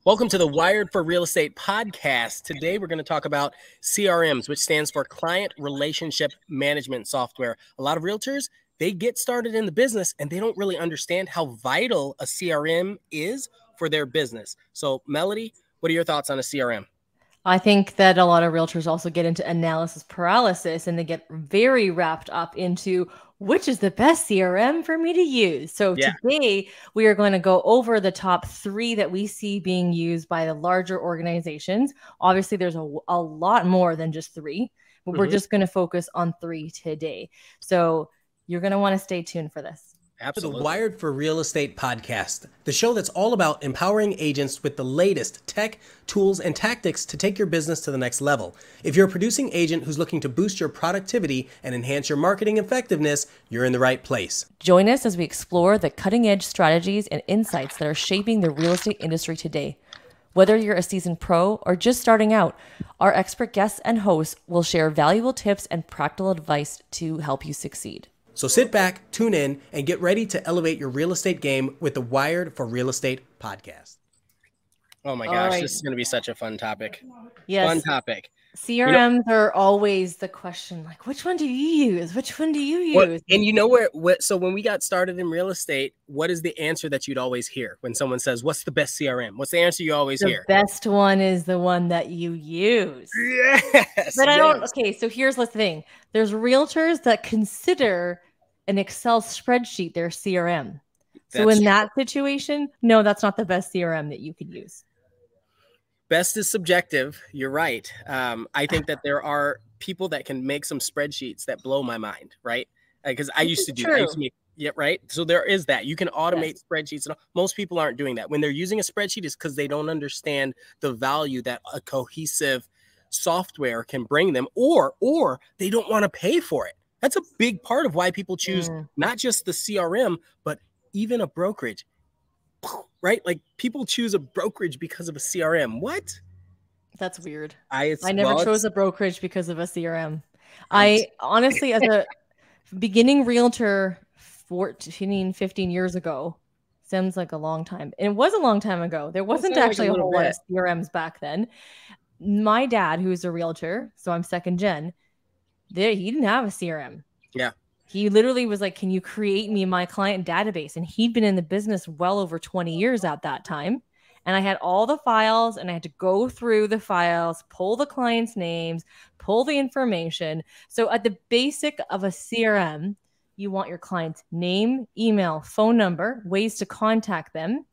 Welcome to the Wired for Real Estate podcast. Today, we're going to talk about CRMs, which stands for Client Relationship Management Software. A lot of realtors, they get started in the business and they don't really understand how vital a CRM is for their business. So, Melody, what are your thoughts on a CRM? I think that a lot of realtors also get into analysis paralysis and they get very wrapped up into which is the best CRM for me to use. So today we are going to go over the top 3 that we see being used by the larger organizations. Obviously, there's a lot more than just 3, but we're just going to focus on 3 today. So you're going to want to stay tuned for this. Absolutely. The Wired for Real Estate podcast, the show that's all about empowering agents with the latest tech, tools, and tactics to take your business to the next level. If you're a producing agent who's looking to boost your productivity and enhance your marketing effectiveness, you're in the right place. Join us as we explore the cutting-edge strategies and insights that are shaping the real estate industry today. Whether you're a seasoned pro or just starting out, our expert guests and hosts will share valuable tips and practical advice to help you succeed. So sit back, tune in, and get ready to elevate your real estate game with the Wired for Real Estate podcast. Oh my gosh, This is going to be such a fun topic. Yes. Fun topic. CRMs are always the question, like, which one do you use? Which one do you use? And you know so when we got started in real estate, what is the answer that you'd always hear when someone says, what's the best CRM? What's the answer you always hear? The best one is the one that you use. Yes. But I don't, okay, so here's the thing. There's realtors that consider an Excel spreadsheet their CRM. So in that situation, no, that's not the best CRM that you could use. Best is subjective. You're right. I think that there are people that can make some spreadsheets that blow my mind, right? Because I used to do that. Yeah, right. So there is that. You can automate spreadsheets. And most people aren't doing that. When they're using a spreadsheet, it's because they don't understand the value that a cohesive software can bring them, or they don't want to pay for it. That's a big part of why people choose not just the CRM, but even a brokerage, right? Like people choose a brokerage because of a CRM. What? That's weird. I never chose a brokerage because of a CRM. I honestly, as a beginning realtor 14, 15 years ago, sounds like a long time. And it was a long time ago. There wasn't actually a whole lot of CRMs back then. My dad, who's a realtor, so I'm second gen, he didn't have a CRM. Yeah. He literally was like, can you create me my client database? And he'd been in the business well over 20 years at that time. And I had all the files and I had to go through the files, pull the clients' names, pull the information. So at the basic of a CRM, you want your client's name, email, phone number, ways to contact them.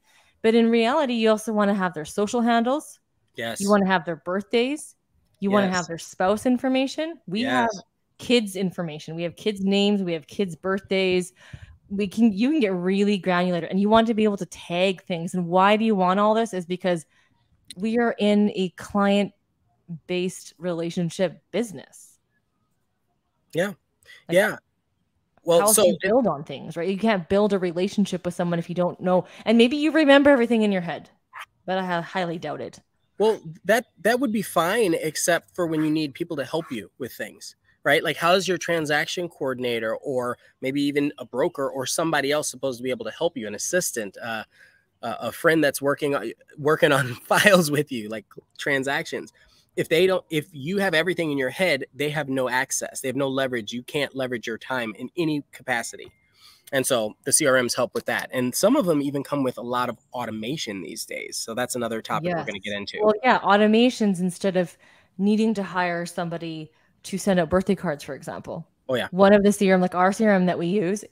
But in reality, you also want to have their social handles. Yes. You want to have their birthdays. You want to have their spouse information. We have kids information. We have kids' names. We have kids' birthdays. You can get really granular, and you want to be able to tag things. And why do you want all this? Is because we are in a client-based relationship business. Yeah. Well, how do you build on things, right? You can't build a relationship with someone if you don't know. And maybe you remember everything in your head, but I highly doubt it. Well, that would be fine, except for when you need people to help you with things, right? Like, how's your transaction coordinator, or maybe even a broker or somebody else supposed to be able to help you, an assistant, a friend that's working on files with you, like transactions. If you have everything in your head, they have no access. They have no leverage. You can't leverage your time in any capacity. And so the CRMs help with that. And some of them even come with a lot of automation these days. So that's another topic we're going to get into. Well, yeah, automations instead of needing to hire somebody to send out birthday cards, for example. Oh, yeah. One of the CRM, like our CRM that we use,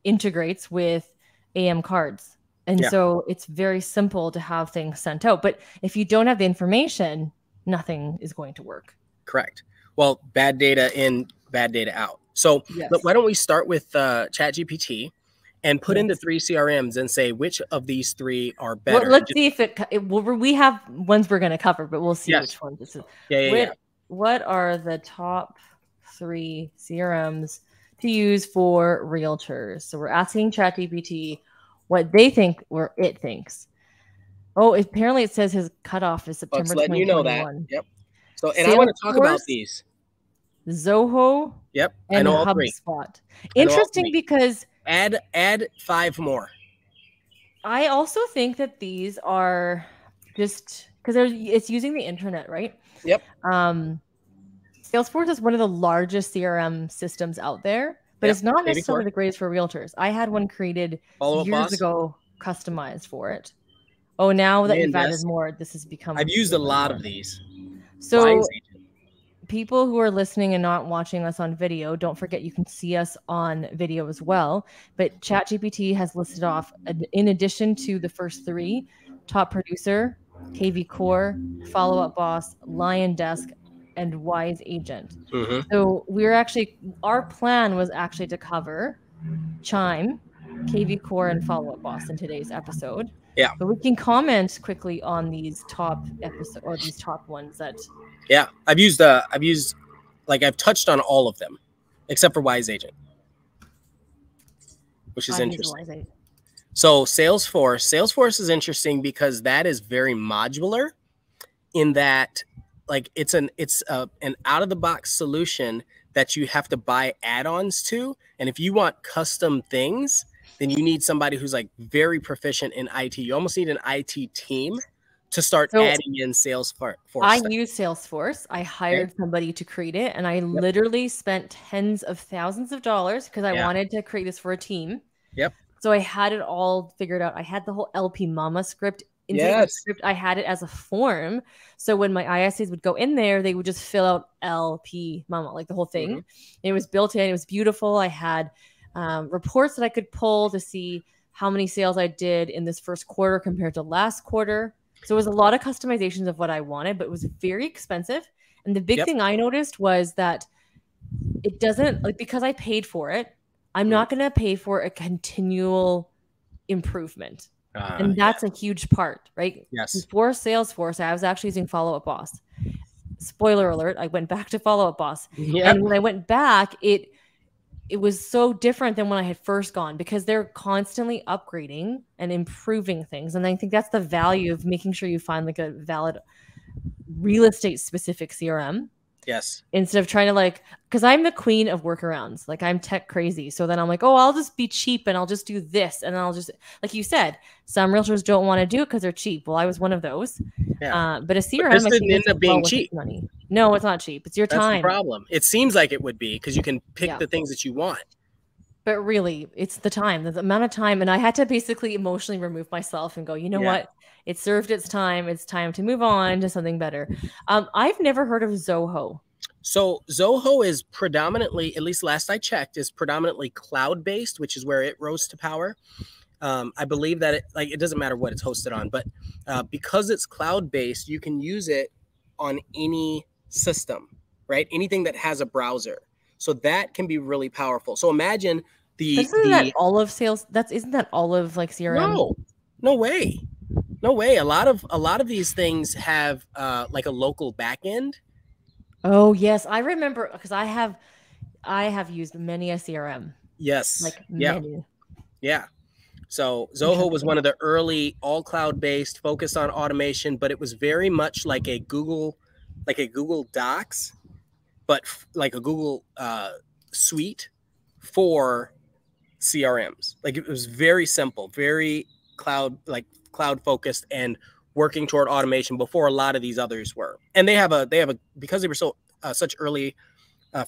integrates with AM cards. And so it's very simple to have things sent out. But if you don't have the information, nothing is going to work. Correct. Well, bad data in, bad data out. So why don't we start with ChatGPT and put into 3 CRMs and say which of these 3 are better. Well, let's see if we have ones we're going to cover, but we'll see which ones this is. What are the top 3 CRMs to use for realtors? So we're asking ChatGPT what they think or it thinks. Oh, apparently it says his cutoff is September 2021. You know that. Yep. So, and I want to talk about these. Zoho. Yep. And HubSpot. Interesting because add 5 more. I also think that these are just because it's using the internet, right? Yep. Salesforce is one of the largest CRM systems out there, but Yep. it's not Maybe necessarily four. the greatest for realtors. I had one created Follow Up years Boss. ago, customized for it. Oh, now that Man, you've added yes. more, this has I've become used a even lot more. of these. Wise So Agent. people who are listening and not watching us on video, don't forget you can see us on video as well. But ChatGPT has listed off, in addition to the first three, Top Producer, KV Core, Follow Up Boss, Lion Desk, and Wise Agent. Mm-hmm. So our plan was actually to cover Chime, KV Core, and Follow Up Boss in today's episode. Yeah. But we can comment quickly on these top episode or these top ones that. Yeah. I've touched on all of them except for Wise Agent, which is interesting. So Salesforce is interesting because that is very modular in that like it's an out of the box solution that you have to buy add-ons to. And if you want custom things, then you need somebody who's like very proficient in IT. You almost need an IT team to start adding in Salesforce. I use Salesforce. I hired somebody to create it, and I literally spent tens of thousands of dollars because I wanted to create this for a team. Yep. So I had it all figured out. I had the whole LP Mama script. Inside the script, I had it as a form. So when my ISAs would go in there, they would just fill out LP Mama, like the whole thing. Mm-hmm. It was built in. It was beautiful. I had reports that I could pull to see how many sales I did in this first quarter compared to last quarter. So it was a lot of customizations of what I wanted, but it was very expensive. And the big thing I noticed was that it doesn't, like, because I paid for it, I'm not going to pay for a continual improvement. And that's a huge part, right? Yes. Before Salesforce, I was actually using Follow Up Boss. Spoiler alert, I went back to Follow Up Boss. Yep. And when I went back, it was so different than when I had first gone because they're constantly upgrading and improving things. And I think that's the value of making sure you find like a valid real estate specific CRM. Yes. Instead of trying to because I'm the queen of workarounds. Like I'm tech crazy. So then I'm like, oh, I'll just be cheap and I'll just do this. And I'll just, like you said, some realtors don't want to do it because they're cheap. Well, I was one of those. Yeah. But a CRM, this didn't end up being cheap. Money. No, it's not cheap. It's your time. That's the problem. It seems like it would be because you can pick the things that you want. But really, it's the time, the amount of time. And I had to basically emotionally remove myself and go, you know what? It served its time. It's time to move on to something better. I've never heard of Zoho. So Zoho is predominantly, at least last I checked, is predominantly cloud-based, which is where it rose to power. I believe that it doesn't matter what it's hosted on, but because it's cloud-based, you can use it on any system, right? Anything that has a browser. So that can be really powerful. So imagine isn't that all of sales? Isn't that all of like CRM? No way. No way. A lot of these things have like a local backend. Oh yes, I remember because I have used many a CRM. Yes. Like many. Yeah. So Zoho was one of the early all cloud-based, focused on automation, but it was very much like a Google Docs, but like a Google suite for CRMs. Like it was very simple, very cloud focused and working toward automation before a lot of these others were. And they have a because they were so such early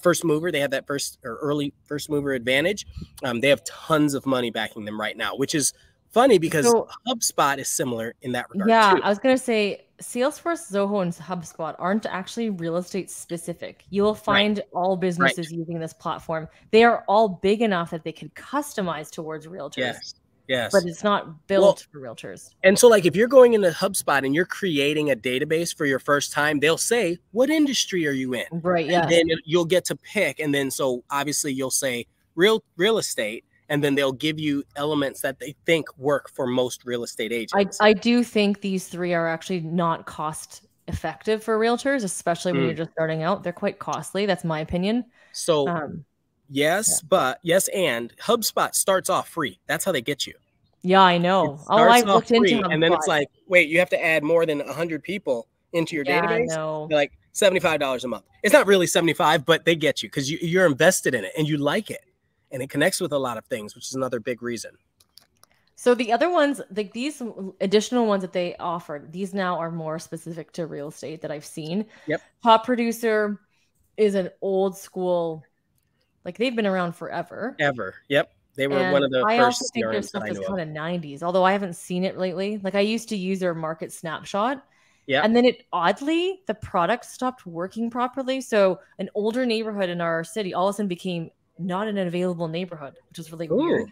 first mover, they had that early first mover advantage. They have tons of money backing them right now, which is funny because HubSpot is similar in that regard. Yeah, too. I was going to say Salesforce, Zoho, and HubSpot aren't actually real estate specific. You will find all businesses using this platform. They are all big enough that they could customize towards realtors. Yes. But it's not built for realtors. And so like if you're going into HubSpot and you're creating a database for your first time, they'll say, what industry are you in? Right. Yeah. And then you'll get to pick. And then so obviously you'll say real estate. And then they'll give you elements that they think work for most real estate agents. I do think these three are actually not cost effective for realtors, especially when you're just starting out. They're quite costly. That's my opinion. So and HubSpot starts off free. That's how they get you. Yeah, I know. I've looked into HubSpot. And then it's like, wait, you have to add more than 100 people into your database. They're like $75 a month. It's not really $75, but they get you because you're invested in it and you like it. And it connects with a lot of things, which is another big reason. So the other ones, like these additional ones that they offered, these now are more specific to real estate that I've seen. Yep. Top Producer is an old school, like they've been around forever. Ever. Yep. They were one And of the I also first think their CRMs that stuff I is knew of. kind of 90s, although I haven't seen it lately. Like I used to use their market snapshot. Yep. And then it oddly, the product stopped working properly. So an older neighborhood in our city all of a sudden became not an available neighborhood, which was really Ooh, weird.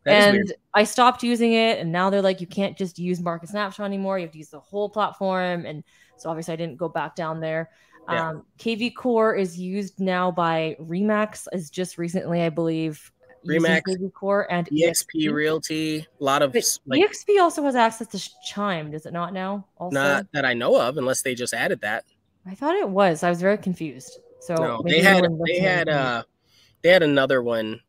that is weird. And I stopped using it. And now they're like, you can't just use Market Snapshot anymore. You have to use the whole platform. And so obviously I didn't go back down there. Yeah. KV Core is used now by Remax, is just recently, I believe, using Remax, KV Core and EXP Realty, a lot of But like, EXP also has access to Chime, does it not now? not Also, that I know of, unless they just added that. I thought it was. I was very confused. So No, maybe anyone listening. they had another one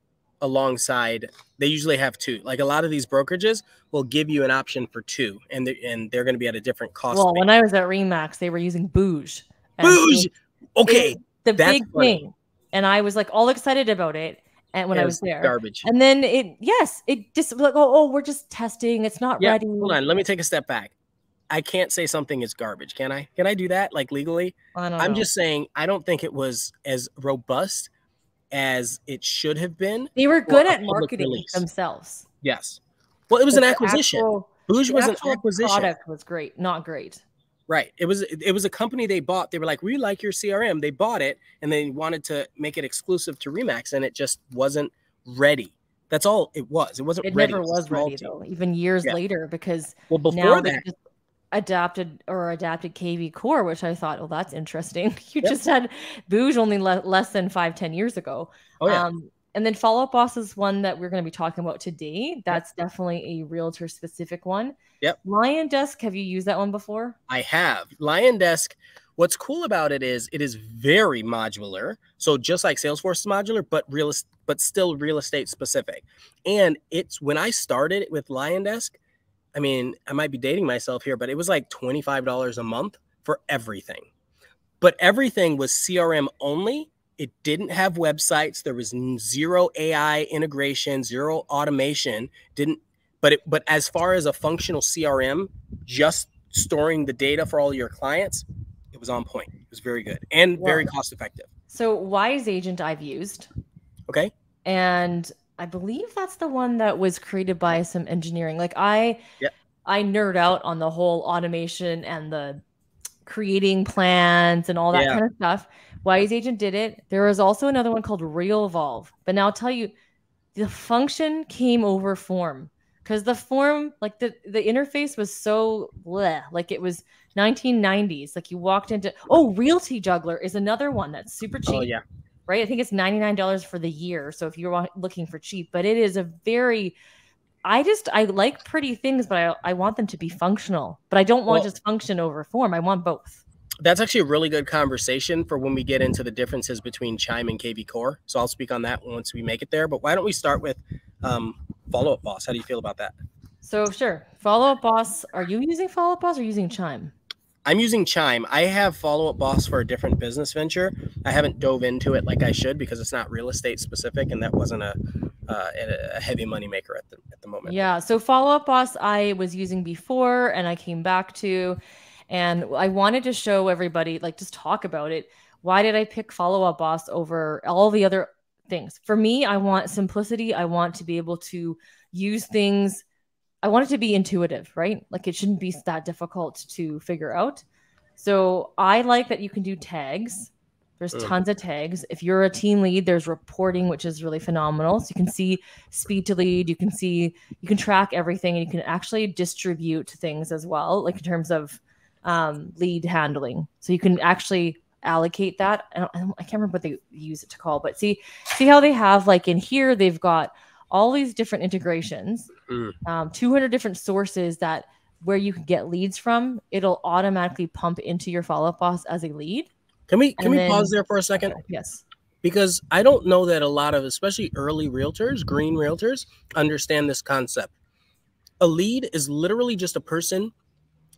alongside. They usually have two. Like a lot of these brokerages will give you an option for two, and they're going to be at a different cost. Well, when I was at Remax, they were using Bouge. And Bouge! it was Okay, the that's big funny. thing. And I was like all excited about it. And when I was there, garbage. And then it just like, oh, we're just testing. It's not ready. Hold on. Let me take a step back. I can't say something is garbage, can I? Can I do that like legally? I'm just saying I don't think it was as robust as it should have been. They were good at marketing themselves. Yes. Well, it was an acquisition. Bouge was an acquisition. Product was great, not great. Right. It was a company they bought. They were like, we like your CRM. They bought it and they wanted to make it exclusive to Remax, and it just wasn't ready. That's all it was. It wasn't ready. It never was ready though, even years later, because before that, just adapted KV Core, which I thought, well, that's interesting. You just had Bouge only less than 5-10 years ago. Oh, yeah. And then Follow Up Boss is one that we're going to be talking about today. That's definitely a realtor specific one. Yep. Lion Desk, have you used that one before? I have. Lion Desk, what's cool about it is very modular. So just like Salesforce is modular, but still real estate specific. And it's when I started with Lion Desk, I mean, I might be dating myself here, but it was like $25 a month for everything. But everything was CRM only. It didn't have websites. There was zero AI integration, zero automation. But as far as a functional CRM, just storing the data for all your clients, it was on point. It was very good and very cost effective. So Wise Agent I've used. Okay. And I believe that's the one that was created by some engineering. Like I nerd out on the whole automation and the creating plans and all that kind of stuff. Wise Agent did it. There was also another one called Revolve. But now I'll tell you, the function came over form, because the form, like the interface was so bleh, like it was 1990s. Like you walked into, Realty Juggler is another one that's super cheap. Oh, yeah. Right? I think it's $99 for the year. So if you're looking for cheap, but it is a very, I like pretty things, but I want them to be functional. But I don't want just function over form. I want both. That's actually a really good conversation for when we get into the differences between Chime and KV Core. So I'll speak on that once we make it there. But why don't we start with Follow Up Boss? How do you feel about that? So sure. Follow Up Boss. Are you using Follow Up Boss or using Chime? I'm using Chime. I have Follow Up Boss for a different business venture. I haven't dove into it like I should because it's not real estate specific, and that wasn't a heavy money maker at the moment. Yeah. So Follow Up Boss I was using before, and I came back to, and I wanted to show everybody, like just talk about it. Why did I pick Follow Up Boss over all the other things? For me, I want simplicity. I want to be able to use things. I want it to be intuitive, right? Like it shouldn't be that difficult to figure out. So I like that you can do tags. There's tons of tags. If you're a team lead, there's reporting, which is really phenomenal. So you can see speed to lead. You can track everything, and you can actually distribute things as well, like in terms of lead handling. So you can actually allocate that. I can't remember what they use it to call, but see how they have, like in here, they've got all these different integrations, 200 different sources that where you can get leads from. It'll automatically pump into your Follow-Up Boss as a lead. Can we pause there for a second? Yes. Because I don't know that a lot of, especially early realtors, green realtors, understand this concept. A lead is literally just a person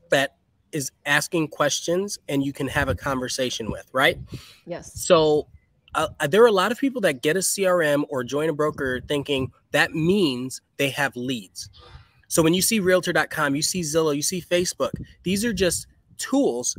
that is asking questions and you can have a conversation with, right? Yes. So there are a lot of people that get a CRM or join a broker thinking that means they have leads. So when you see realtor.com, you see Zillow, you see Facebook, these are just tools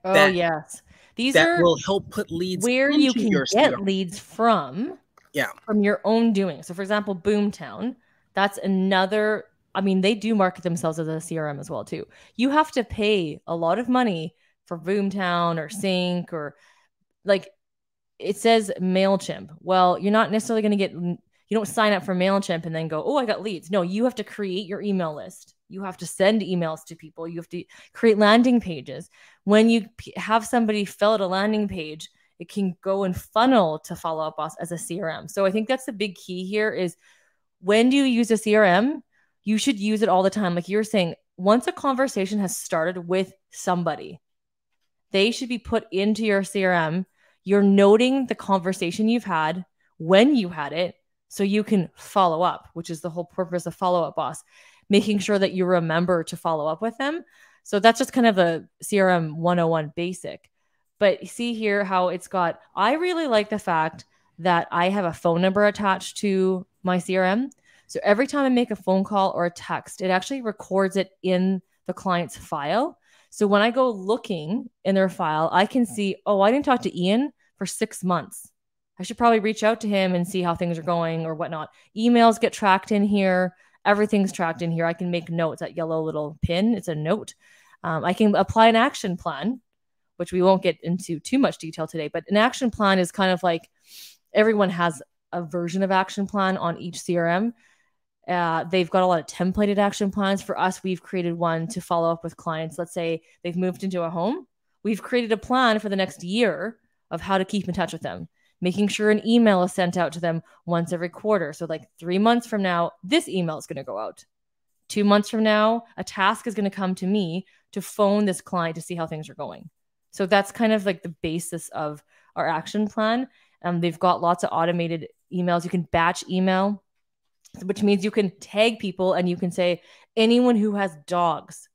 Oh, that yes. These that are will help put leads where you into can your get CRM. leads from Yeah. your own doing. So, for example, Boomtown, that's another. I mean, they do market themselves as a CRM as well too. You have to pay a lot of money for Boomtown or Sync or like it says MailChimp. Well, you're not necessarily going to get, you don't sign up for MailChimp and then go, oh, I got leads. No, you have to create your email list. You have to send emails to people. You have to create landing pages. When you have somebody fill out a landing page, it can go and funnel to Follow Up Boss as a CRM. So I think that's the big key here is when do you use a CRM? You should use it all the time. Like you're saying, once a conversation has started with somebody, they should be put into your CRM. You're noting the conversation you've had, when you had it, so you can follow up, which is the whole purpose of Follow Up Boss, making sure that you remember to follow up with them. So that's just kind of a CRM 101 basic. But see here how it's got, I really like the fact that I have a phone number attached to my CRM. So every time I make a phone call or a text, it actually records it in the client's file. So when I go looking in their file, I can see, oh, I didn't talk to Ian for 6 months. I should probably reach out to him and see how things are going or whatnot. Emails get tracked in here. Everything's tracked in here. I can make notes, that yellow little pin. It's a note. I can apply an action plan, which we won't get into too much detail today. But an action plan is kind of like everyone has a version of action plan on each CRM. They've got a lot of templated action plans. For us, we've created one to follow up with clients. Let's say they've moved into a home. We've created a plan for the next year of how to keep in touch with them, making sure an email is sent out to them once every quarter. So like 3 months from now, this email is going to go out. 2 months from now, a task is going to come to me to phone this client to see how things are going. So that's kind of like the basis of our action plan. They've got lots of automated emails. You can batch email, which means you can tag people and you can say, anyone who has dogs,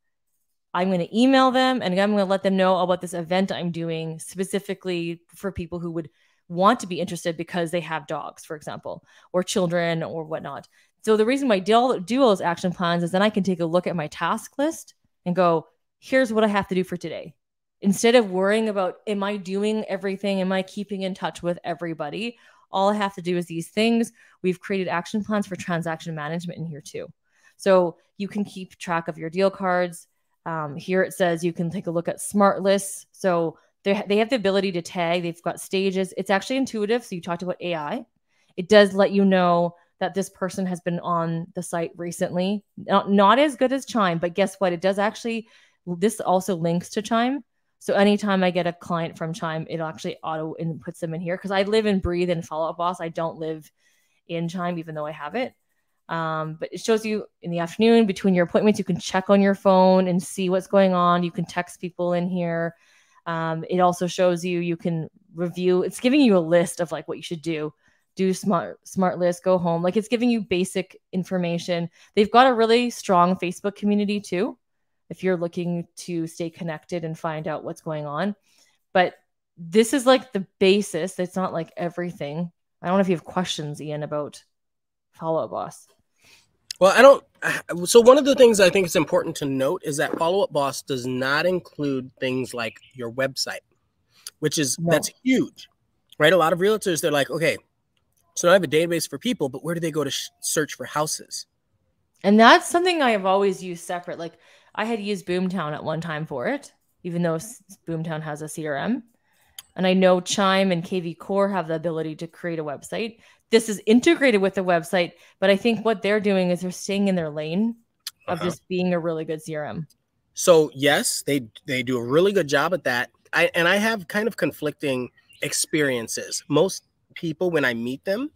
I'm going to email them and I'm going to let them know about this event I'm doing specifically for people who would want to be interested because they have dogs, for example, or children or whatnot. So the reason why I do all those action plans is then I can take a look at my task list and go, here's what I have to do for today. Instead of worrying about, am I doing everything? Am I keeping in touch with everybody? All I have to do is these things. We've created action plans for transaction management in here too. So you can keep track of your deal cards. Here it says you can take a look at smart lists. So they have the ability to tag. They've got stages. It's actually intuitive. So you talked about AI. It does let you know that this person has been on the site recently. Not as good as Chime, but guess what? It does actually, this also links to Chime. So anytime I get a client from Chime, it'll actually auto inputs them in here because I live and breathe in Follow Up Boss. I don't live in Chime, even though I have it. But it shows you in the afternoon between your appointments, you can check on your phone and see what's going on. You can text people in here. It also shows you can review. It's giving you a list of like what you should do. Do smart list, go home. Like it's giving you basic information. They've got a really strong Facebook community too, if you're looking to stay connected and find out what's going on. But this is like the basis. It's not like everything. I don't know if you have questions, Ian, about Follow Up Boss. Well, I don't. So one of the things I think it's important to note is that Follow Up Boss does not include things like your website, which is, that's huge, right? A lot of realtors, they're like, okay, so I have a database for people, but where do they go to search for houses? And that's something I have always used separate. Like I had used Boomtown at one time for it, even though Boomtown has a CRM. And I know Chime and KV Core have the ability to create a website. This is integrated with the website, but I think what they're doing is they're staying in their lane of just being a really good CRM. So yes, they do a really good job at that. I have kind of conflicting experiences. Most people, when I meet them,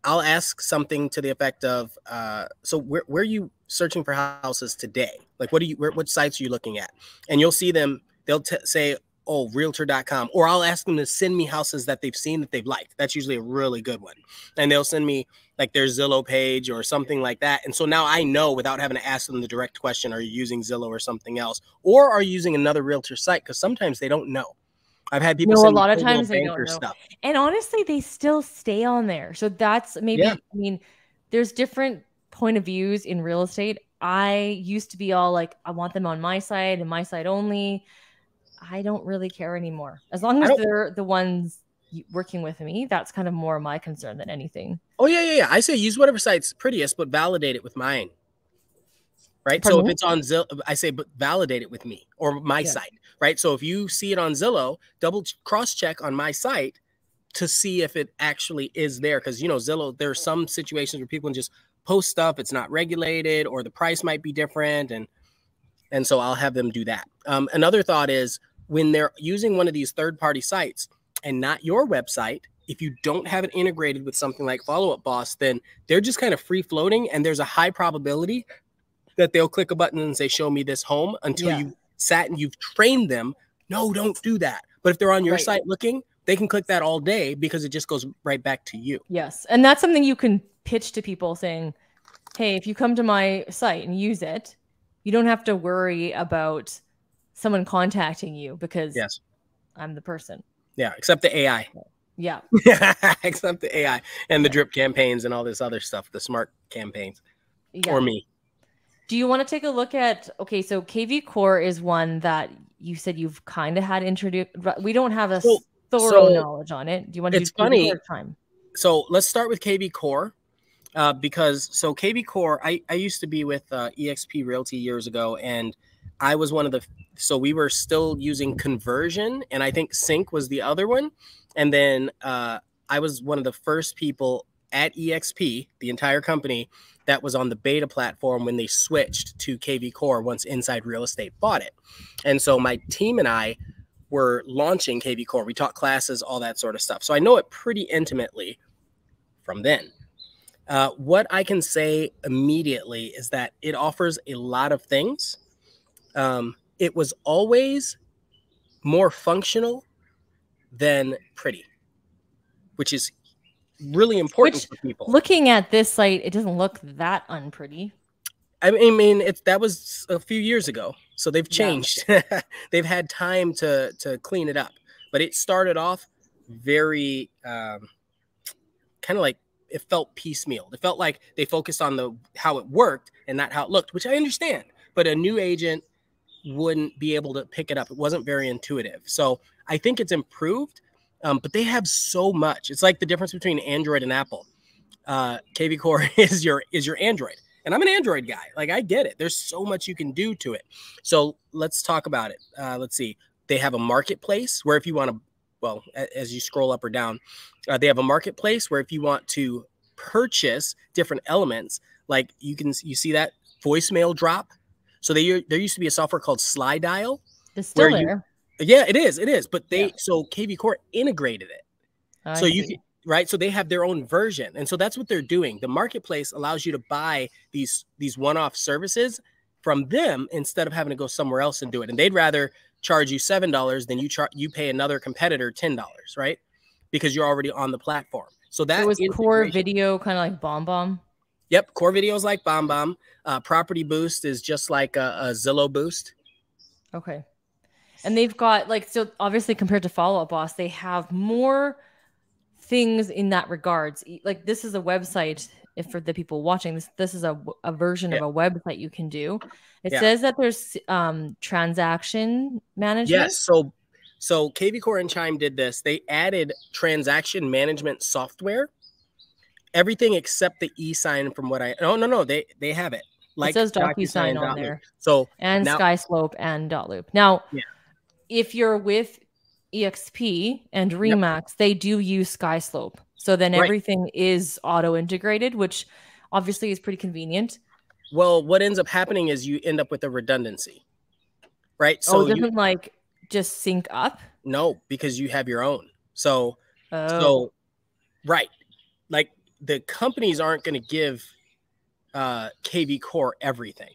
I'll ask something to the effect of, so where are you searching for houses today? Like, what sites are you looking at? And you'll see them, they'll say, oh, realtor.com, or I'll ask them to send me houses that they've seen that they've liked. That's usually a really good one. And they'll send me like their Zillow page or something like that. And so now I know without having to ask them the direct question, are you using Zillow or something else? Or are you using another realtor site? Because sometimes they don't know. I've had people send a lot me of times they don't know. stuff. And honestly, they still stay on there. So that's maybe, I mean, there's different point of views in real estate. I used to be all like, I want them on my side and my side only. I don't really care anymore. As long as they're the ones working with me, that's kind of more my concern than anything. Oh, yeah. I say use whatever site's prettiest, but validate it with mine. Right. Pardon so me? if it's on Zillow, I say, but validate it with me or my site. Right. So if you see it on Zillow, double cross check on my site to see if it actually is there. Because, you know, Zillow, there are some situations where people can just post stuff. It's not regulated or the price might be different. And so I'll have them do that. Another thought is when they're using one of these third-party sites and not your website, if you don't have it integrated with something like Follow Up Boss, then they're just kind of free floating. And there's a high probability that they'll click a button and say, show me this home until you sat and you've trained them. No, don't do that. But if they're on your site looking, they can click that all day because it just goes right back to you. Yes. And that's something you can pitch to people saying, hey, if you come to my site and use it, you don't have to worry about someone contacting you because I'm the person. Yeah, except the AI. Yeah. Except the AI and the drip campaigns and all this other stuff, the smart campaigns or me. Do you want to take a look at, okay, so KV Core is one that you said you've kind of had introduced. We don't have a thorough knowledge on it. Do you want to do KV Core time? So let's start with KV Core because KV Core, I used to be with EXP Realty years ago, and I was one of the, so we were still using Conversion, and I think Sync was the other one. And then I was one of the first people at EXP, the entire company, that was on the beta platform when they switched to KV Core once Inside Real Estate bought it. And so my team and I were launching KV Core. We taught classes, all that sort of stuff. So I know it pretty intimately from then. What I can say immediately is that it offers a lot of things. It was always more functional than pretty, which is really important for people. Looking at this site, it doesn't look that unpretty. I mean, that was a few years ago, so they've changed. They've had time to clean it up, but it started off very kind of like it felt piecemeal. It felt like they focused on how it worked and not how it looked, which I understand. But a new agent wouldn't be able to pick it up. It wasn't very intuitive. So I think it's improved. But they have so much. It's like the difference between Android and Apple. KV Core is your Android. And I'm an Android guy. Like, I get it. There's so much you can do to it. So let's talk about it. Let's see. They have a marketplace where if you want to, well, as you scroll up or down, they have a marketplace where if you want to purchase different elements, like you see that voicemail drop. So there used to be a software called Slide Dial. It's still there. Yeah, it is. It is. But so KV Core integrated it. So you can, right. So they have their own version. And so that's what they're doing. The marketplace allows you to buy these one-off services from them instead of having to go somewhere else and do it. And they'd rather charge you $7 than you pay another competitor $10, right? Because you're already on the platform. So that was Core Video kind of like BombBomb. Yep. Core Video is like BombBomb. Property Boost is just like a Zillow Boost. Okay. And they've got so obviously compared to Follow Up Boss, they have more things in that regards. Like this is a website, if for the people watching this is a version of a website you can do. It says that there's transaction management. Yes. So KV Core and Chime did this. They added transaction management software. Everything except the e-sign from what no, they have it. Like it says DocuSign on there. So and SkySlope and .loop. Now, if you're with EXP and Remax, they do use SkySlope. So then everything is auto integrated, which obviously is pretty convenient. Well, what ends up happening is you end up with a redundancy, right? So it doesn't just sync up? No, because you have your own. So right. Like the companies aren't going to give KV Core everything.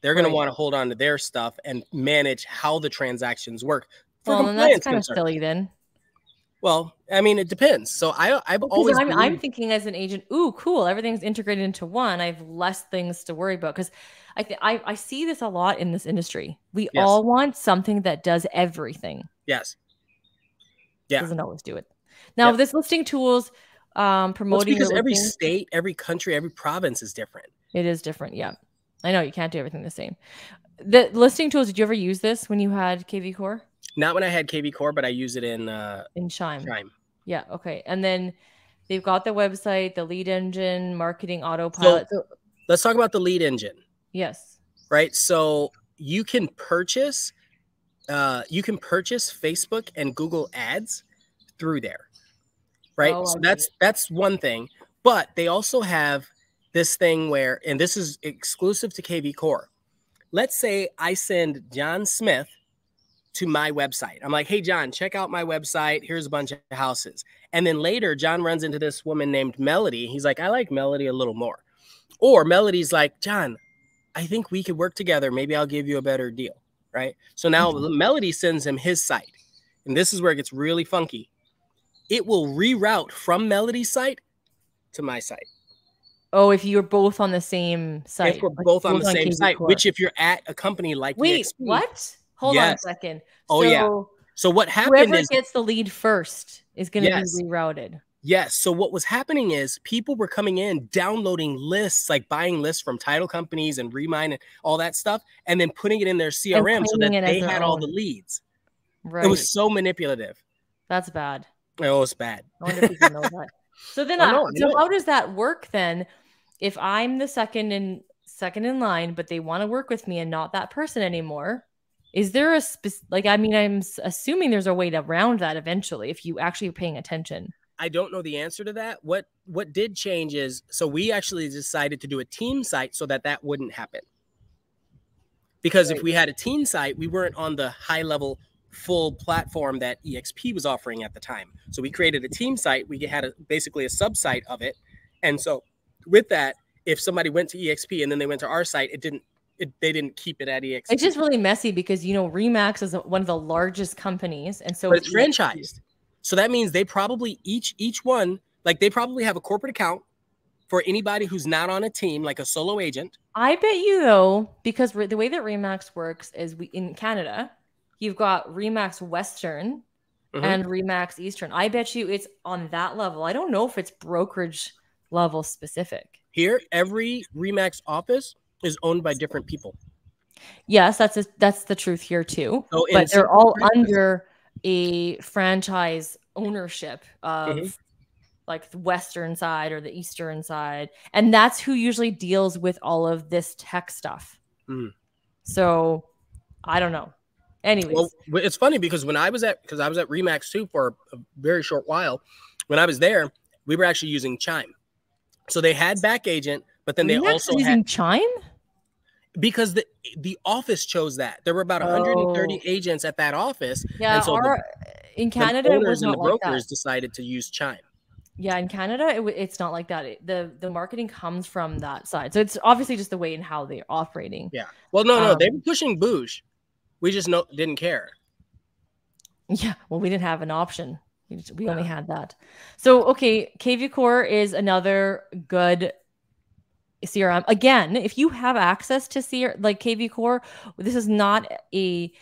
They're going to want to hold on to their stuff and manage how the transactions work. Well, then that's kind of silly then. Well, I mean, it depends. So I'm thinking as an agent, ooh, cool. Everything's integrated into one. I have less things to worry about because I see this a lot in this industry. We all want something that does everything. Yes. Yeah. Doesn't always do it. Now, this listing tools, promoting because every state, every country, every province is different. It is different. Yeah. I know you can't do everything the same. The listing tools, did you ever use this when you had KV Core? Not when I had KV Core, but I use it in Chime. Chime. Yeah. Okay. And then they've got the website, the lead engine, marketing autopilot. So let's talk about the lead engine. Yes. Right. So you can purchase Facebook and Google ads through there. Right. Oh, So that's one thing. But they also have this thing where, and this is exclusive to KV Core. Let's say I send John Smith to my website. I'm like, hey, John, check out my website. Here's a bunch of houses. And then later, John runs into this woman named Melody. He's like, I like Melody a little more. Or Melody's like, John, I think we could work together. Maybe I'll give you a better deal. Right. So now Melody sends him his site. And this is where it gets really funky. It will reroute from Melody's site to my site. Oh, if you're both on the same site. If we're both on the same site, which if you're at a company like Wait, EXP, what? Hold on a second. Oh, yeah. So what happened whoever is gets the lead first is going to be rerouted. Yes. So what was happening is people were coming in, downloading lists, like buying lists from title companies and Remine and all that stuff, and then putting it in their CRM so that they had all the leads. Right. It was so manipulative. That's bad. It was bad. I wonder if people know that. So then, so how does that work then? If I'm the second in line, but they want to work with me and not that person anymore, is there a I'm assuming there's a way to round that eventually if you actually are paying attention. I don't know the answer to that. What did change is, so we actually decided to do a team site so that wouldn't happen. Because if we had a team site, we weren't on the high level full platform that EXP was offering at the time. So we created a team site. We had basically a subsite of it. And so with that, if somebody went to EXP and then they went to our site, they didn't keep it at EXP. It's just really messy because, Remax is one of the largest companies. And so but it's franchised. So that means they probably each one, like they probably have a corporate account for anybody who's not on a team, like a solo agent. I bet you though, because the way that Remax works is in Canada, you've got Remax Western and Remax Eastern. I bet you it's on that level. I don't know if it's brokerage level specific. Here, every Remax office is owned by different people. Yes, that's the truth here too. So but they're all under a franchise ownership of like the Western side or the Eastern side. And that's who usually deals with all of this tech stuff. So I don't know. Anyways. Well, it's funny because I was at Remax too for a very short while. When I was there, we were actually using Chime. So they had back agent, but then they also using Chime? Because the office chose that. There were about 130 agents at that office. Yeah, and so in Canada, the owners and the brokers decided to use Chime. Yeah, in Canada, it's not like that. The marketing comes from that side. So it's obviously just the way in how they're operating. Yeah. Well, no, they were pushing Boosh. We just didn't care. Yeah. Well, we didn't have an option. We only had that. So, okay, KV Core is another good CRM. Again, if you have access to KV Core, this is not an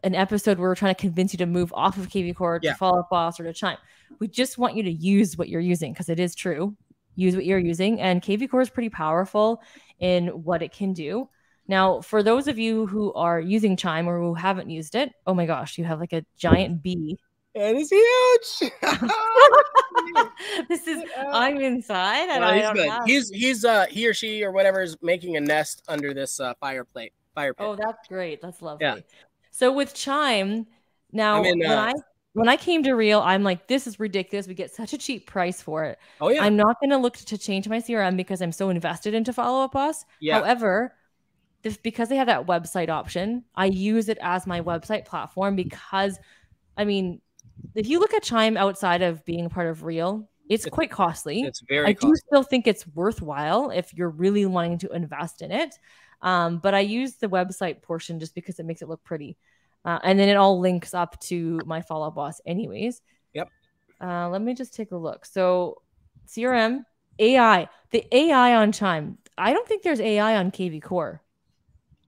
episode where we're trying to convince you to move off of KV Core to Follow Up Boss or to Chime. We just want you to use what you're using because it is true. Use what you're using. And KV Core is pretty powerful in what it can do. Now, for those of you who are using Chime or who haven't used it, oh my gosh, you have like a giant bee. And it's huge. I'm inside and I don't have. He or she or whatever is making a nest under this fire pit. Oh, that's great. That's lovely. Yeah. So with Chime, now when I came to Real, I'm like, this is ridiculous. We get such a cheap price for it. Oh yeah. I'm not going to look to change my CRM because I'm so invested into Follow Up Boss. Yeah. However, because they have that website option, I use it as my website platform because, if you look at Chime outside of being a part of Real, it's quite costly. It's very costly. I do still think it's worthwhile if you're really wanting to invest in it. But I use the website portion just because it makes it look pretty. And then it all links up to my Follow Up Boss anyways. Yep. Let me just take a look. So CRM, AI, the AI on Chime. I don't think there's AI on KV Core.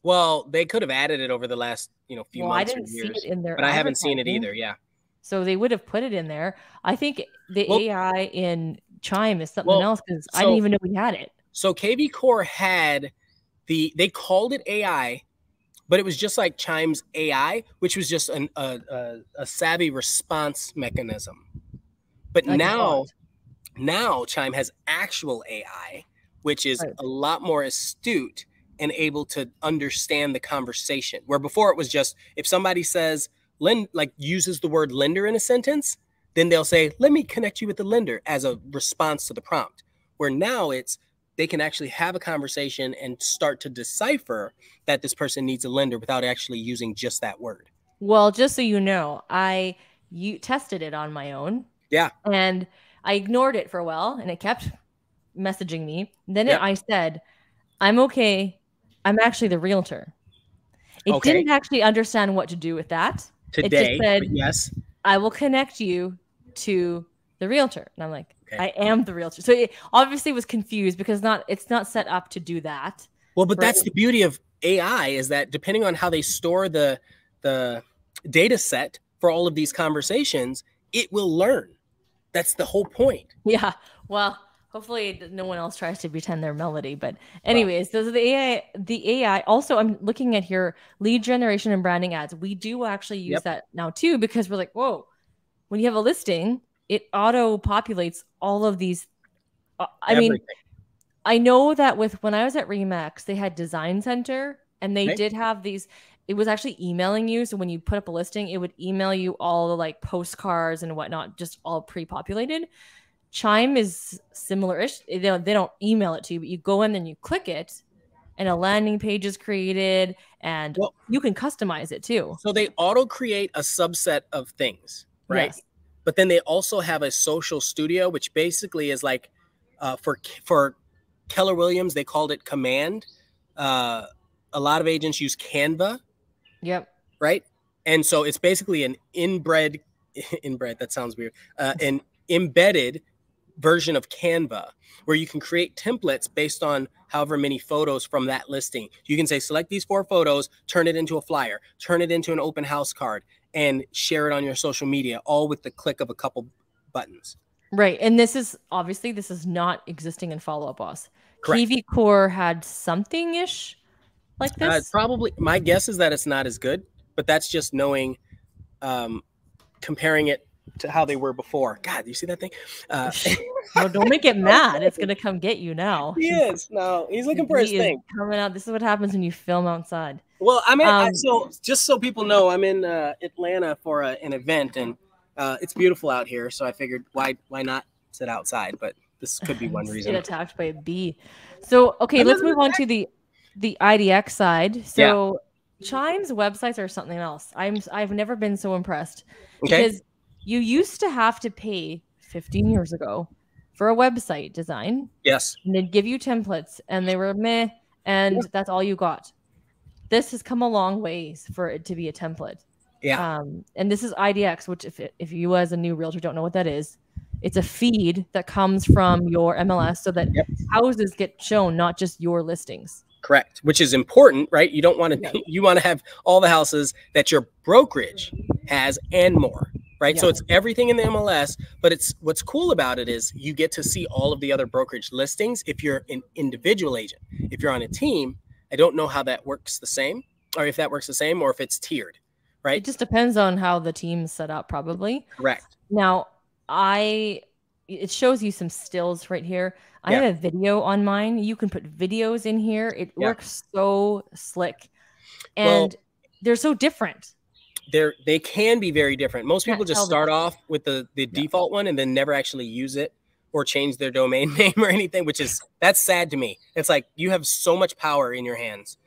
Well, they could have added it over the last, few months or years. See it in there, but I haven't seen it either. Yeah. So they would have put it in there. I think the AI in Chime is something else because I didn't even know we had it. So KV Core had they called it AI, but it was just like Chime's AI, which was just a savvy response mechanism. But like now Chime has actual AI, which is a lot more astute and able to understand the conversation. Where before it was just, if somebody says, like uses the word lender in a sentence, then they'll say, let me connect you with the lender as a response to the prompt. Where now they can actually have a conversation and start to decipher that this person needs a lender without actually using just that word. Well, just so you know, you tested it on my own. Yeah. And I ignored it for a while and it kept messaging me. Then I said, I'm okay. I'm actually the realtor. It didn't actually understand what to do with that. It just said, yes, I will connect you to the realtor. And I'm like, I am the realtor. So it obviously was confused because it's not set up to do that. Well, but that's the beauty of AI, is that depending on how they store the data set for all of these conversations, it will learn. That's the whole point. Yeah. Well, hopefully no one else tries to pretend they're Melody. But anyways, those are the AI. The AI. Also, I'm looking at here, lead generation and branding ads. We do actually use that now too, because we're like, whoa, when you have a listing, it auto populates all of these. I mean, I know that when I was at Remax, they had Design Center and they did have these. It was actually emailing you. So when you put up a listing, it would email you all the like postcards and whatnot, just all pre-populated. Chime is similar-ish. They don't email it to you, but you go in and you click it and a landing page is created and you can customize it too. So they auto-create a subset of things, right? Yes. But then they also have a social studio, which basically is like for Keller Williams, they called it Command. A lot of agents use Canva. Yep. Right. And so it's basically an inbred, that sounds weird, an embedded version of Canva, where you can create templates based on however many photos from that listing. You can say, select these 4 photos, turn it into a flyer, turn it into an open house card, and share it on your social media, all with the click of a couple buttons. Right. And this is not existing in Follow Up Boss. KV Core had something-ish like this. Probably. My guess is that it's not as good, but that's just knowing, comparing it to how they were before. God, you see that thing? No, don't make it mad. It's gonna come get you now. He's looking for his thing. Coming out. This is what happens when you film outside. Well, so just so people know, I'm in Atlanta for an event, and it's beautiful out here. So I figured, why not sit outside? But this could be one reason. Get attacked by a bee. So okay, let's move on to the IDX side. So Chime's websites are something else. I've never been so impressed because you used to have to pay 15 years ago for a website design. Yes. And they'd give you templates and they were meh, and that's all you got. This has come a long ways for it to be a template. Yeah. And this is IDX, which if you as a new realtor don't know what that is, it's a feed that comes from your MLS so that houses get shown, not just your listings. Correct. Which is important, right? You don't want to, you want to have all the houses that your brokerage has and more, right? So it's everything in the MLS, but what's cool about it is you get to see all of the other brokerage listings. If you're an individual agent, if you're on a team, I don't know how that works the same, or if that works the same, or if it's tiered, right? It just depends on how the team's set up, probably. Correct. Now, it shows you some stills right here. I have a video on mine. You can put videos in here. It works so slick. And they're so different. They can be very different. Most people just start off with the default one and then never actually use it or change their domain name or anything, that's sad to me. It's like you have so much power in your hands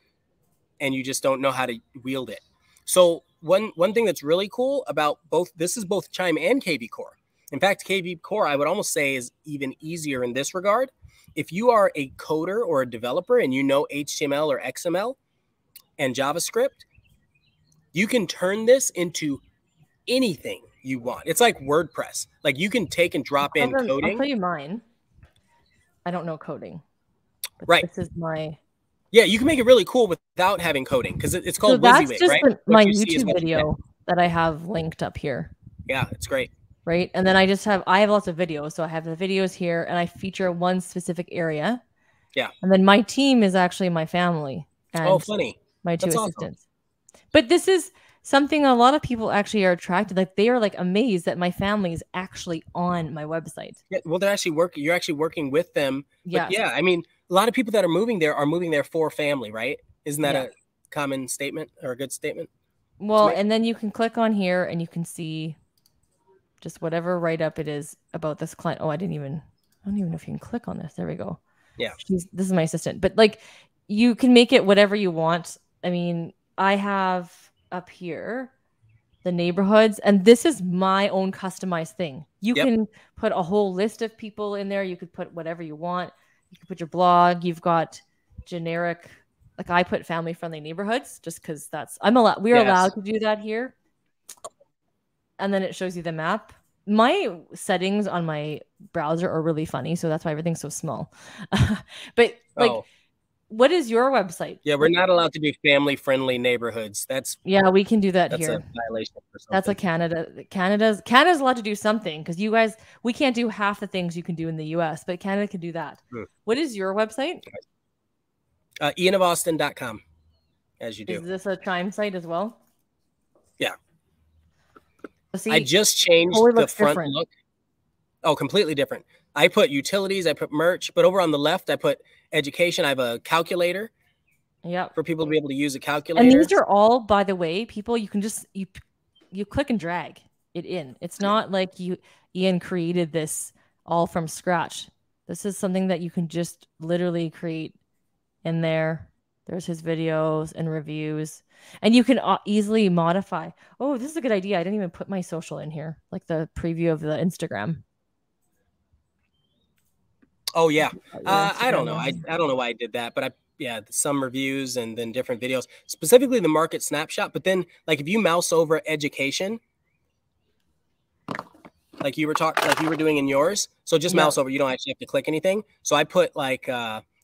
and you just don't know how to wield it. So one thing that's really cool about this is both Chime and KV Core. In fact, KV Core, I would almost say, is even easier in this regard. If you are a coder or a developer and you know HTML or XML and JavaScript, you can turn this into anything you want. It's like WordPress. Like you can take and drop in coding. I'll tell you mine. I don't know coding. Right. This is my... Yeah, you can make it really cool without having coding because it's called WYSIWYG, right? My YouTube video that I have linked up here. Yeah, it's great. Right. And then I have lots of videos. So I have the videos here and I feature one specific area. Yeah. And then my team is actually my family Oh, and funny. my 2 That's awesome. assistants. But this is something a lot of people actually are attracted. Like they are like amazed that my family is actually on my website. Yeah, well, they're actually working. You're actually working with them. But Yes. yeah, I mean, a lot of people that are moving there for family, right? Isn't that Yeah. a common statement or a good statement to Well, make? and then you can click on here and you can see just whatever write up it is about this client. Oh, I don't even know if you can click on this. There we go. Yeah. This is my assistant. But like you can make it whatever you want. I mean, I have up here the neighborhoods, and this is my own customized thing. You Yep. can put a whole list of people in there. You could put whatever you want. You can put your blog. You've got generic, like I put family friendly neighborhoods just because we're Yes. allowed to do that here. And then it shows you the map. My settings on my browser are really funny, so that's why everything's so small. But like, what is your website? Yeah, we're not allowed to do family-friendly neighborhoods. Yeah, we can do that That's here. a violation or something. That's a Canada. Canada's allowed to do something because you guys, we can't do half the things you can do in the US, but Canada can do that. What is your website? ianofAustin.com, as you do. Is this a Chime site as well? Yeah. See, I just changed the front look. Oh, completely different. I put utilities, I put merch, but over on the left, I put education. I have a calculator. Yep. For people to be able to use a calculator. And these are all, by the way, people, you can just, you click and drag it in. It's not like Ian created this all from scratch. This is something that you can just literally create in there. There's his videos and reviews, and you can easily modify. Oh, this is a good idea. I didn't even put my social in here, like the preview of the Instagram. Oh yeah. I don't know. I don't know why I did that, but some reviews and then different videos, specifically the market snapshot. But then like if you mouse over education, like you were doing in yours. So just mouse over, you don't actually have to click anything. So I put like,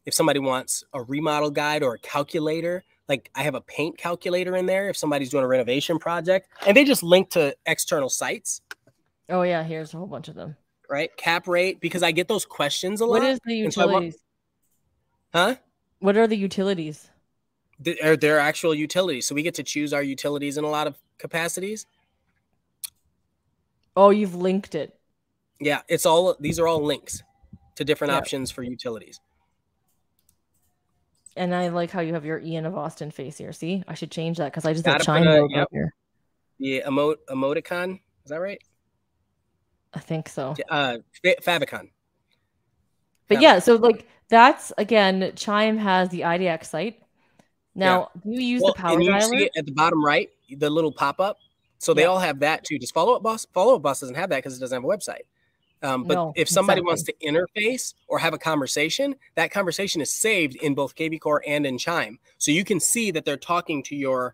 if somebody wants a remodel guide or a calculator, like I have a paint calculator in there if somebody's doing a renovation project, and they just link to external sites. Oh yeah, here's a whole bunch of them. Right? Cap rate, because I get those questions a lot. What is the utilities? Huh? What are the utilities? They're actual utilities. So we get to choose our utilities in a lot of capacities. Oh, you've linked it. Yeah, these are all links to different options for utilities. And I like how you have your Ian of Austin face here. See, I should change that because I just had Chime logo here. The emoticon, is that right? I think so. Favicon. But yeah, so like that's again, Chime has the IDX site. Now, do you use the power dialer? You see it at the bottom right, the little pop-up. So they all have that too. Just Follow Up Boss doesn't have that because it doesn't have a website. But if somebody wants to interface or have a conversation, that conversation is saved in both KB Core and in Chime. So you can see that they're talking to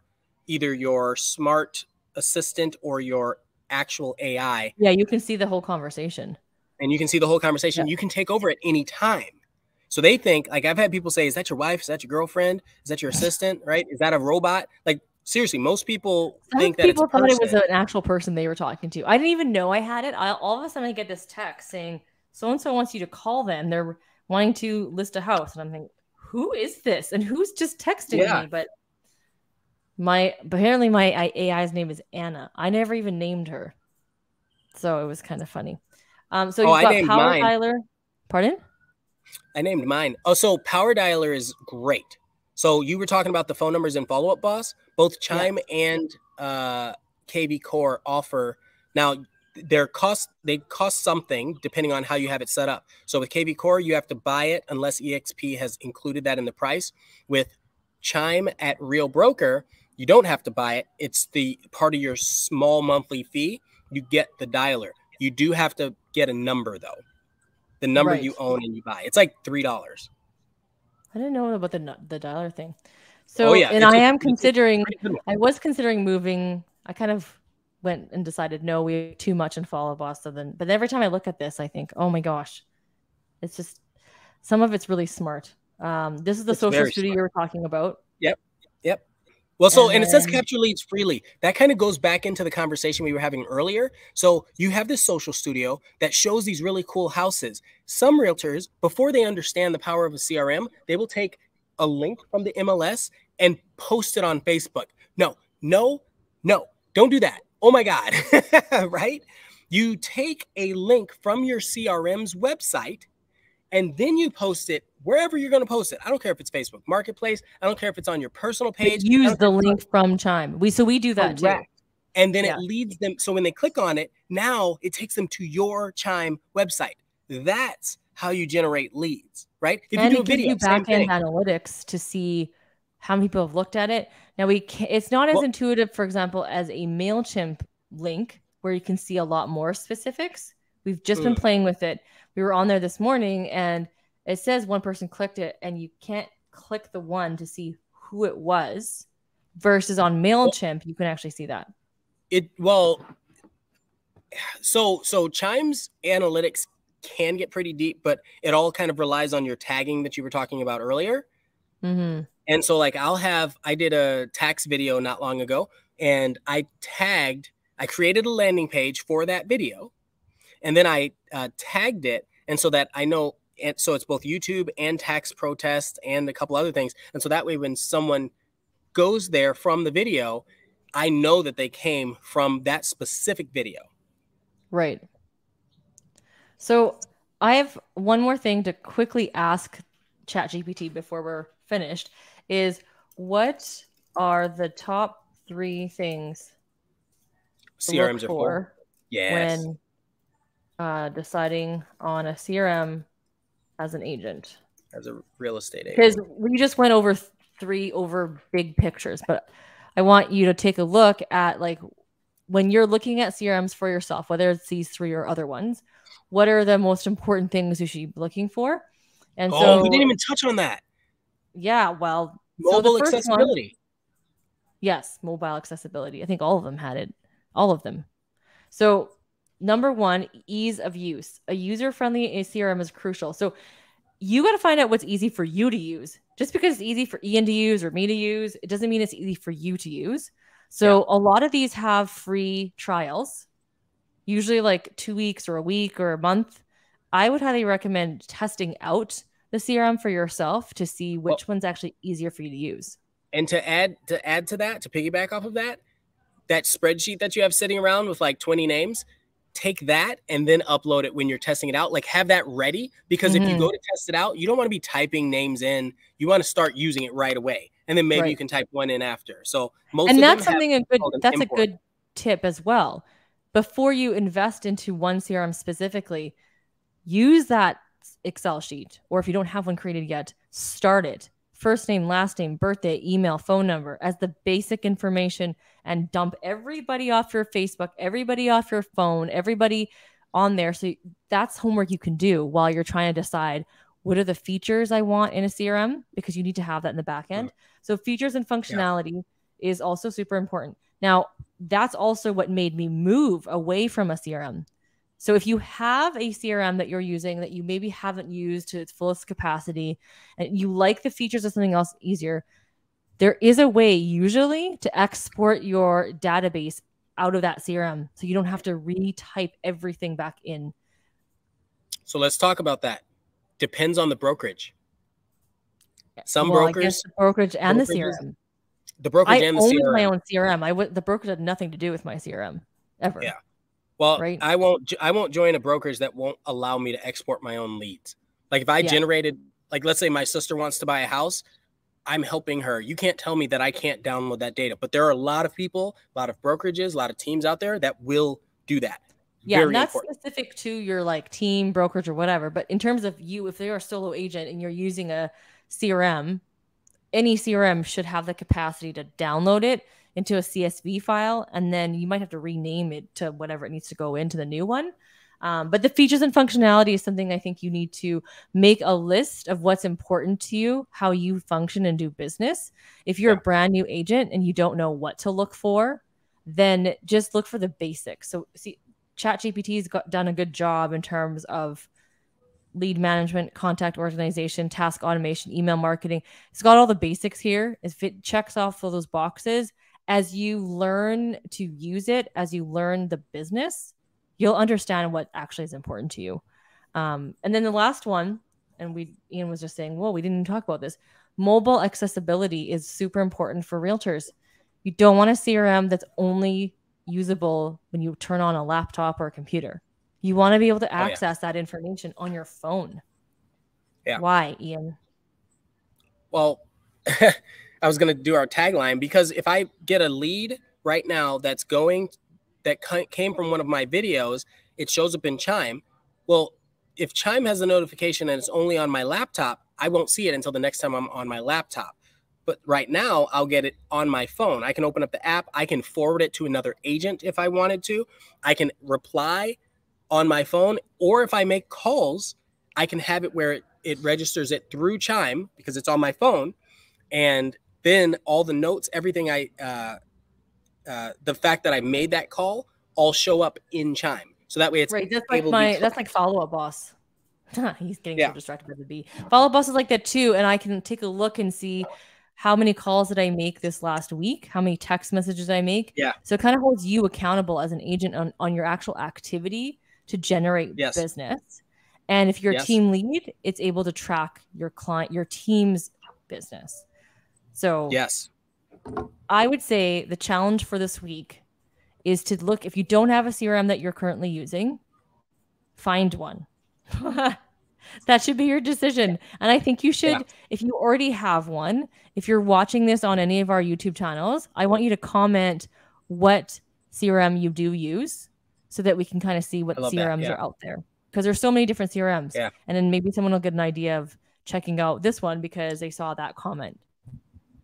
either your smart assistant or your actual AI. Yeah, you can see the whole conversation. And you can see the whole conversation. You can take over at any time. So they think, like I've had people say, is that your wife? Is that your girlfriend? Is that your assistant? Right? Is that a robot? Like seriously, most people think that people thought it was an actual person they were talking to. I didn't even know I had it. All of a sudden I get this text saying, so-and-so wants you to call them. They're wanting to list a house. And I'm thinking, who is this? And who's just texting me? But apparently my AI's name is Anna. I never even named her. So it was kind of funny. So you've got Power Dialer. Pardon? I named mine. Oh, so Power Dialer is great. So you were talking about the phone numbers in Follow Up Boss. Both Chime and KB Core offer. Now, they cost something depending on how you have it set up. So with KB Core, you have to buy it unless EXP has included that in the price. With Chime at Real Broker, you don't have to buy it. It's the part of your small monthly fee. You get the dialer. You do have to get a number though. The number you own and you buy. It's like $3. I didn't know about the dialer thing. So, and I was considering moving. I kind of went and decided, no, we have too much in Follow Up Boss. But every time I look at this, I think, oh my gosh, it's just, some of it's really smart. This is the social studio you were talking about. Yep. Well, so, And and it says then capture leads freely. That kind of goes back into the conversation we were having earlier. So you have this social studio that shows these really cool houses. Some realtors, before they understand the power of a CRM, they will take a link from the MLS and post it on Facebook. No, no, no, don't do that. Oh my God, right? You take a link from your CRM's website and then you post it wherever you're going to post it. I don't care if it's Facebook Marketplace. I don't care if it's on your personal but page. I use don't care the if it's link from Chime. We do that too. correct. And then it Yeah. leads them. So when they click on it, now it takes them to your Chime website. That's how you generate leads, right? If you And do a it gives video, you same back-end thing. analytics to see how many people have looked at it. Now it's not as Well, intuitive, for example, as a MailChimp link where you can see a lot more specifics. We've just been playing with it. We were on there this morning and it says one person clicked it and you can't click the one to see who it was versus on MailChimp, you can actually see that. So Chime's analytics can get pretty deep, but it all kind of relies on your tagging that you were talking about earlier. Mm-hmm. And so like I did a tax video not long ago and I created a landing page for that video and then I tagged it. And so that I know, and so it's both YouTube and tax protest and a couple other things. And so that way, when someone goes there from the video, I know that they came from that specific video. Right. So I have one more thing to quickly ask ChatGPT before we're finished is what are the top 3 things to look CRMs are full. for Yes. when deciding on a CRM as an agent? As a real estate agent. Because we just went over 3 big pictures, but I want you to take a look at like when you're looking at CRMs for yourself, whether it's these 3 or other ones, what are the most important things you should be looking for? And so we didn't even touch on that. Yeah, well, mobile so the first accessibility. One, yes, mobile accessibility. I think all of them had it. All of them. So number 1, ease of use. A user-friendly CRM is crucial. So you got to find out what's easy for you to use. Just because it's easy for Ian to use or me to use, it doesn't mean it's easy for you to use. So a lot of these have free trials, usually like 2 weeks or a week or a month. I would highly recommend testing out the CRM for yourself to see which one's actually easier for you to use. And to add to that, to piggyback off of that, that spreadsheet that you have sitting around with like 20 names, take that and then upload it when you're testing it out. Like have that ready, because if you go to test it out, you don't want to be typing names in. You want to start using it right away. And then maybe you can type one in after. So that's a good tip as well. Before you invest into one CRM specifically, use that Excel sheet, or if you don't have one created yet, start it. First name, last name, birthday, email, phone number as the basic information, and dump everybody off your Facebook, everybody off your phone, everybody on there. So that's homework you can do while you're trying to decide what are the features I want in a CRM, because you need to have that in the back end. So features and functionality is also super important. Now, that's also what made me move away from a CRM. So if you have a CRM that you're using that you maybe haven't used to its fullest capacity and you like the features of something else easier, there is a way usually to export your database out of that CRM so you don't have to retype everything back in. So let's talk about that. Depends on the brokerage. Some brokers, the brokerage and the CRM. The brokerage and the CRM. I own my own CRM. The brokerage had nothing to do with my CRM ever. Yeah. Well, right? I won't join a brokerage that won't allow me to export my own leads. Like if I generated, like let's say my sister wants to buy a house, I'm helping her. You can't tell me that I can't download that data. But there are a lot of people, a lot of brokerages, a lot of teams out there that will do that. Yeah, and that's specific to your like team, brokerage, or whatever. But in terms of you, if you're a solo agent and you're using a CRM, any CRM should have the capacity to download it into a CSV file, and then you might have to rename it to whatever it needs to go into the new one. But the features and functionality is something I think you need to make a list of what's important to you, how you function and do business. If you're a brand new agent and you don't know what to look for, then just look for the basics. So see, ChatGPT's done a good job in terms of lead management, contact organization, task automation, email marketing. It's got all the basics here. If it checks off all those boxes, as you learn to use it, as you learn the business, you'll understand what actually is important to you. And then the last one, and Ian was just saying, well, we didn't even talk about this. Mobile accessibility is super important for realtors. You don't want a CRM that's only usable when you turn on a laptop or a computer. You want to be able to access that information on your phone. Yeah. Why, Ian? Well, I was going to do our tagline, because if I get a lead right now that came from one of my videos, it shows up in Chime. Well, if Chime has a notification and it's only on my laptop, I won't see it until the next time I'm on my laptop. But right now, I'll get it on my phone. I can open up the app. I can forward it to another agent if I wanted to. I can reply on my phone. Or if I make calls, I can have it where it registers it through Chime because it's on my phone. And then all the notes, everything the fact that I made that call all show up in Chime. So that way it's right. That's like Follow Up Boss. He's getting so distracted by the bee. Follow Up Boss is like that too. And I can take a look and see how many calls did I make this last week? How many text messages I make? Yeah. So it kind of holds you accountable as an agent on your actual activity to generate business. And if you're a team lead, it's able to track your team's business. So I would say the challenge for this week is to look, if you don't have a CRM that you're currently using, find one. That should be your decision. And I think you should, if you already have one, if you're watching this on any of our YouTube channels, I want you to comment what CRM you do use so that we can kind of see what CRMs are out there. Because there's so many different CRMs. Yeah. And then maybe someone will get an idea of checking out this one because they saw that comment.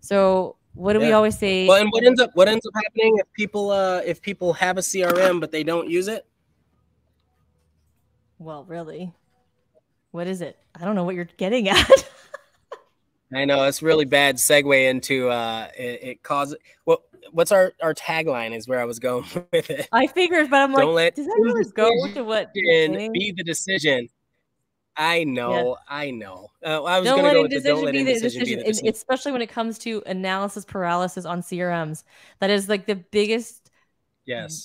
So what do we always say? Well, and what ends up happening if people have a CRM but they don't use it? Well, really, what is it? I don't know what you're getting at. I know it's really bad segue into it causes. Well, what's our tagline is where I was going with it. I figured, but I'm like, does that really go to what be the decision? I know. I was going to go with don't let indecision be the decision. Especially when it comes to analysis paralysis on CRMs. That is like the biggest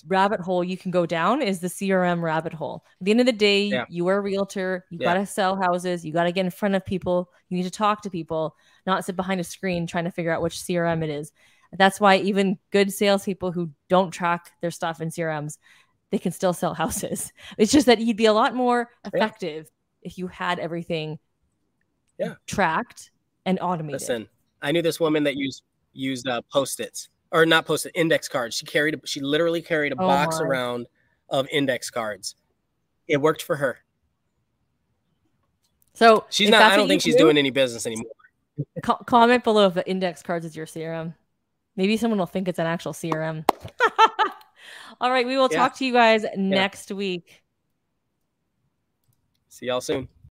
rabbit hole you can go down is the CRM rabbit hole. At the end of the day, you are a realtor. You got to sell houses. You got to get in front of people. You need to talk to people, not sit behind a screen trying to figure out which CRM it is. That's why even good salespeople who don't track their stuff in CRMs, they can still sell houses. It's just that you'd be a lot more effective if you had everything tracked and automated. Listen, I knew this woman that used Post-its, or not Post-it, index cards. She literally carried a box around of index cards. It worked for her. So she's not. I don't think she's doing any business anymore. Comment below if the index cards is your CRM. Maybe someone will think it's an actual CRM. All right, we will talk to you guys next week. See y'all soon.